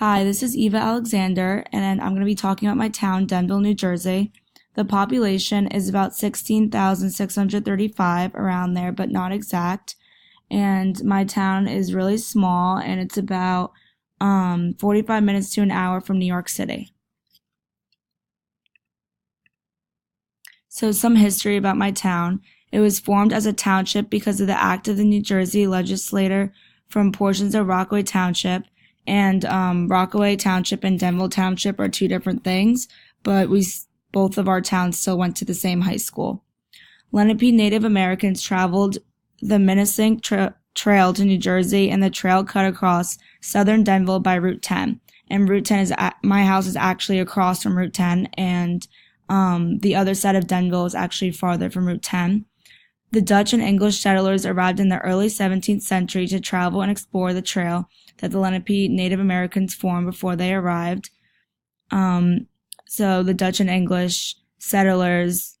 Hi, this is Eva Alexander, and I'm going to be talking about my town, Denville, New Jersey. The population is about 16,635, around there, but not exact. And my town is really small, and it's about 45 minutes to an hour from New York City. So some history about my town. It was formed as a township because of the act of the New Jersey legislature from portions of Rockaway Township. And Rockaway Township and Denville Township are two different things, but both of our towns still went to the same high school. Lenape Native Americans traveled the Minisink Trail to New Jersey, and the trail cut across southern Denville by Route 10. And Route 10 my house is actually across from Route 10, and the other side of Denville is actually farther from Route 10. The Dutch and English settlers arrived in the early 17th century to travel and explore the trail that the Lenape Native Americans formed before they arrived. So the Dutch and English settlers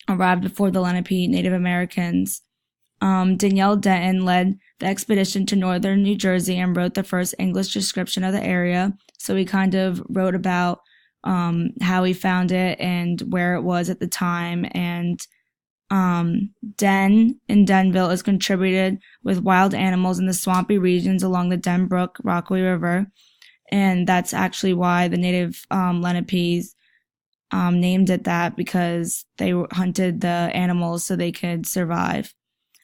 arrived before the Lenape Native Americans. Danielle Denton led the expedition to northern New Jersey and wrote the first English description of the area. So he kind of wrote about how he found it and where it was at the time. And Den in Denville is contributed with wild animals in the swampy regions along the Den Brook Rockaway River. And that's actually why the native Lenapes named it that, because they hunted the animals so they could survive.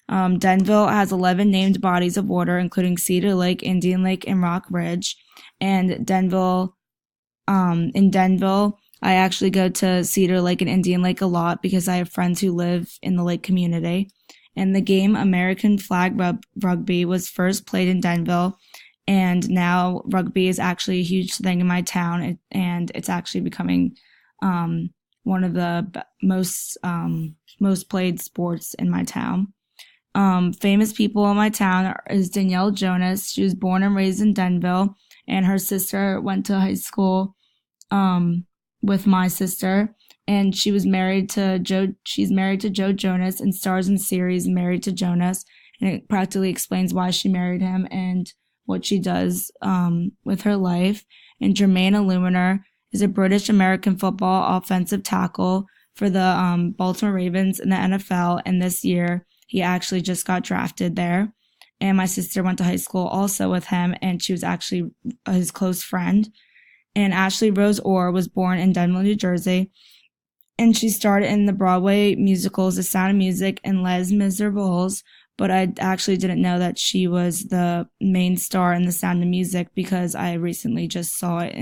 Denville has 11 named bodies of water, including Cedar Lake, Indian Lake, and Rock Ridge. And in Denville, I actually go to Cedar Lake and Indian Lake a lot because I have friends who live in the lake community. And the game American flag rugby was first played in Denville, and now rugby is actually a huge thing in my town, and it's actually becoming one of the most played sports in my town. Famous people in my town is Danielle Jonas. She was born and raised in Denville, and her sister went to high school with my sister, and she's married to Joe Jonas and stars in series Married to Jonas, and it practically explains why she married him and what she does with her life. And Jermaine Illuminer is a British American football offensive tackle for the Baltimore Ravens in the NFL, and this year he actually just got drafted there. And my sister went to high school also with him, and she was actually his close friend. And Ashley Rose Orr was born in Denville, New Jersey, and she starred in the Broadway musicals The Sound of Music and Les Miserables, but I actually didn't know that she was the main star in The Sound of Music because I recently just saw it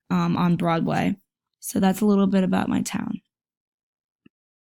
on Broadway. So that's a little bit about my town.